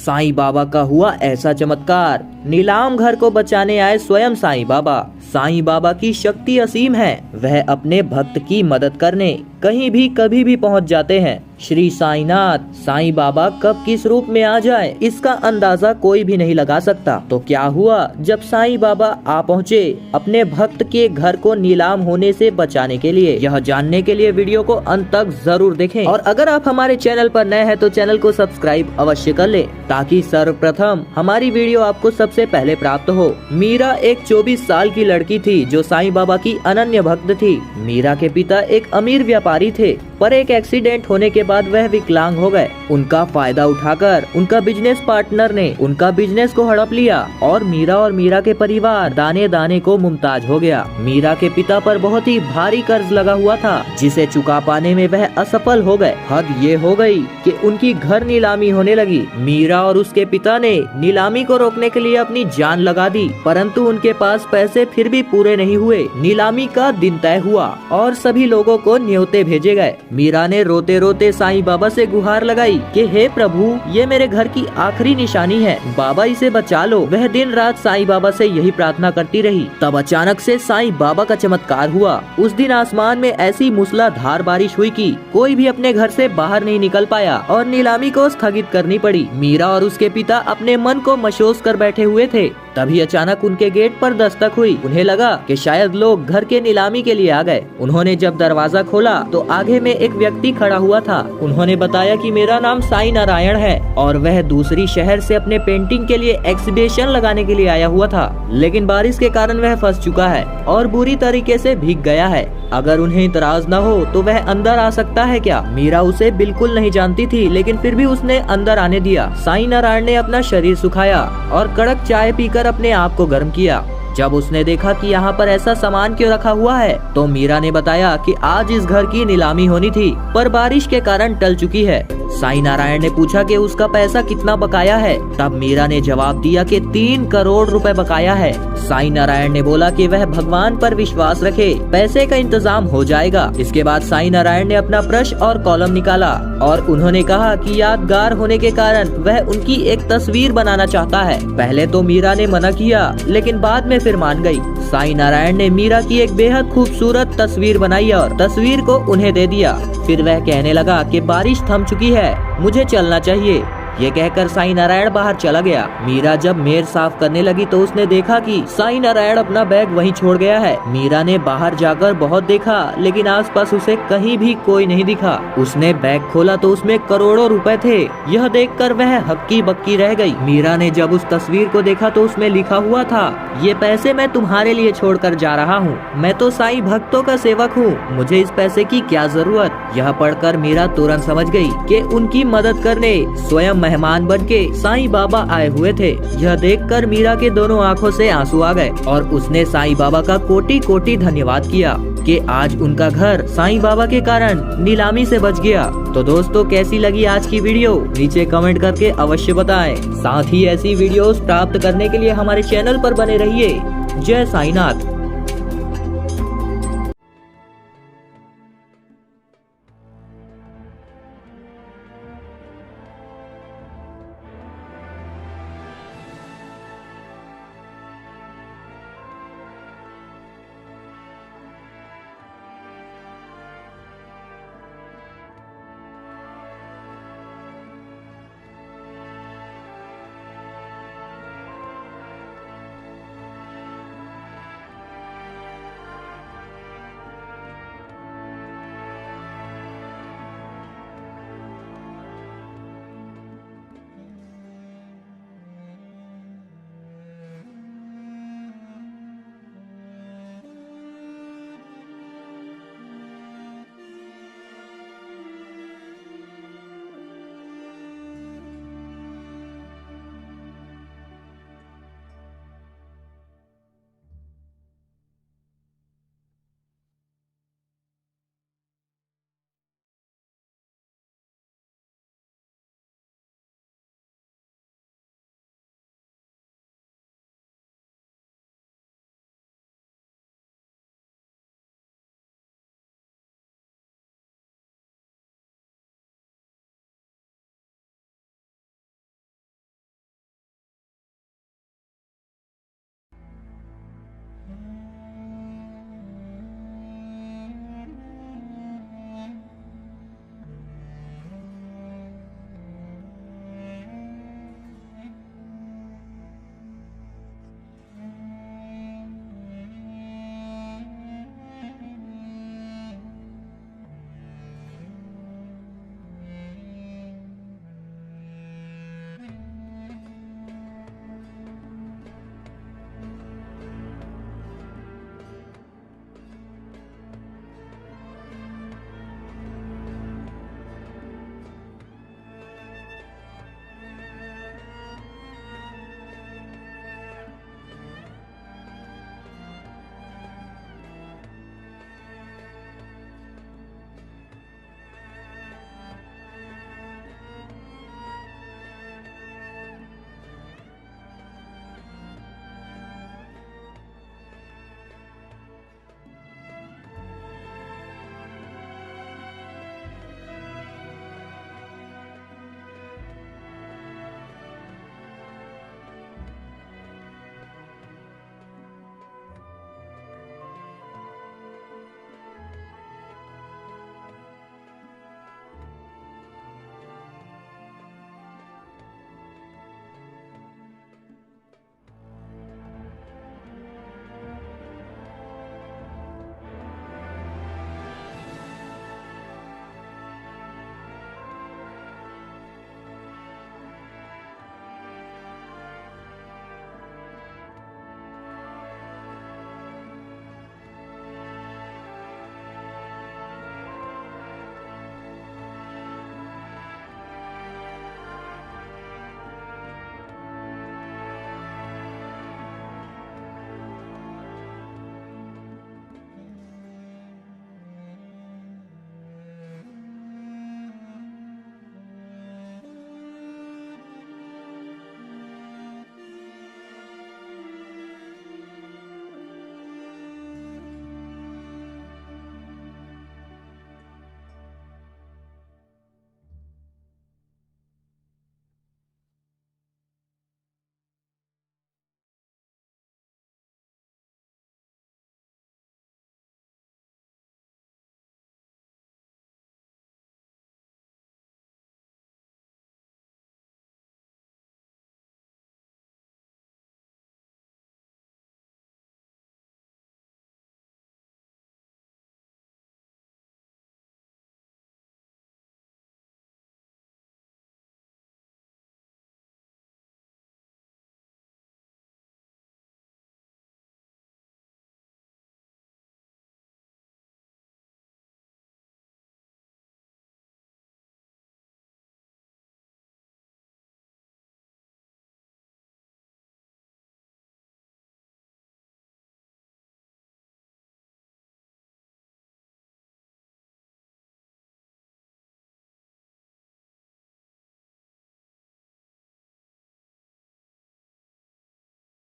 साईं बाबा का हुआ ऐसा चमत्कार। नीलाम घर को बचाने आए स्वयं साईं बाबा। साईं बाबा की शक्ति असीम है, वह अपने भक्त की मदद करने कहीं भी कभी भी पहुंच जाते हैं। श्री साईनाथ साईं बाबा कब किस रूप में आ जाए इसका अंदाजा कोई भी नहीं लगा सकता। तो क्या हुआ जब साईं बाबा आ पहुँचे अपने भक्त के घर को नीलाम होने से बचाने के लिए? यह जानने के लिए वीडियो को अंत तक जरूर देखें और अगर आप हमारे चैनल पर नए हैं तो चैनल को सब्सक्राइब अवश्य कर लें ताकि सर्वप्रथम हमारी वीडियो आपको सबसे पहले प्राप्त हो। मीरा एक 24 साल की लड़की थी जो साईं बाबा की अनन्य भक्त थी। मीरा के पिता एक अमीर व्यापारी थे, पर एक एक्सीडेंट होने के बाद वह विकलांग हो गए। उनका फायदा उठाकर उनका बिजनेस पार्टनर ने उनका बिजनेस को हड़प लिया और मीरा के परिवार दाने दाने को मुमताज हो गया। मीरा के पिता पर बहुत ही भारी कर्ज लगा हुआ था जिसे चुका पाने में वह असफल हो गए। हद ये हो गई कि उनकी घर नीलामी होने लगी। मीरा और उसके पिता ने नीलामी को रोकने के लिए अपनी जान लगा दी, परंतु उनके पास पैसे फिर भी पूरे नहीं हुए। नीलामी का दिन तय हुआ और सभी लोगों को न्योते भेजे गए। मीरा ने रोते रोते साईं बाबा से गुहार लगाई कि हे प्रभु, ये मेरे घर की आखिरी निशानी है, बाबा इसे बचा लो। वह दिन रात साईं बाबा से यही प्रार्थना करती रही। तब अचानक से साईं बाबा का चमत्कार हुआ। उस दिन आसमान में ऐसी मूसलाधार बारिश हुई कि कोई भी अपने घर से बाहर नहीं निकल पाया और नीलामी को स्थगित करनी पड़ी। मीरा और उसके पिता अपने मन को मशोस कर बैठे हुए थे। तभी अचानक उनके गेट पर दस्तक हुई। उन्हें लगा कि शायद लोग घर के नीलामी के लिए आ गए। उन्होंने जब दरवाजा खोला तो आगे में एक व्यक्ति खड़ा हुआ था। उन्होंने बताया कि मेरा नाम साईं नारायण है और वह दूसरी शहर से अपने पेंटिंग के लिए एग्जीबिशन लगाने के लिए आया हुआ था, लेकिन बारिश के कारण वह फंस चुका है और बुरी तरीके से भीग गया है। अगर उन्हें इतराज न हो तो वह अंदर आ सकता है क्या? मीरा उसे बिल्कुल नहीं जानती थी, लेकिन फिर भी उसने अंदर आने दिया। साईं नारायण ने अपना शरीर सुखाया और कड़क चाय पीकर अपने आप को गर्म किया। जब उसने देखा कि यहाँ पर ऐसा सामान क्यों रखा हुआ है तो मीरा ने बताया कि आज इस घर की नीलामी होनी थी पर बारिश के कारण टल चुकी है। साईं नारायण ने पूछा कि उसका पैसा कितना बकाया है। तब मीरा ने जवाब दिया कि 3 करोड़ रुपए बकाया है। साईं नारायण ने बोला कि वह भगवान पर विश्वास रखे, पैसे का इंतजाम हो जाएगा। इसके बाद साईं नारायण ने अपना ब्रश और कॉलम निकाला और उन्होंने कहा कि यादगार होने के कारण वह उनकी एक तस्वीर बनाना चाहता है। पहले तो मीरा ने मना किया, लेकिन बाद में फिर मान गई। साईं नारायण ने मीरा की एक बेहद खूबसूरत तस्वीर बनाई और तस्वीर को उन्हें दे दिया। फिर वह कहने लगा कि बारिश थम चुकी है, मुझे चलना चाहिए। ये कहकर साईं नारायण बाहर चला गया। मीरा जब मेड़ साफ करने लगी तो उसने देखा कि साईं नारायण अपना बैग वहीं छोड़ गया है। मीरा ने बाहर जाकर बहुत देखा, लेकिन आसपास उसे कहीं भी कोई नहीं दिखा। उसने बैग खोला तो उसमें करोड़ों रुपए थे। यह देखकर वह हक्की बक्की रह गई। मीरा ने जब उस तस्वीर को देखा तो उसमें लिखा हुआ था, ये पैसे मैं तुम्हारे लिए छोड़कर जा रहा हूँ, मैं तो साईं भक्तों का सेवक हूँ, मुझे इस पैसे की क्या जरूरत। यह पढ़कर मीरा तुरंत समझ गई कि उनकी मदद करने स्वयं मेहमान बनके साईं बाबा आए हुए थे। यह देखकर मीरा के दोनों आंखों से आंसू आ गए और उसने साईं बाबा का कोटि कोटि धन्यवाद किया कि आज उनका घर साईं बाबा के कारण नीलामी से बच गया। तो दोस्तों, कैसी लगी आज की वीडियो नीचे कमेंट करके अवश्य बताएं। साथ ही ऐसी वीडियोस प्राप्त करने के लिए हमारे चैनल पर बने रहिए। जय साईनाथ।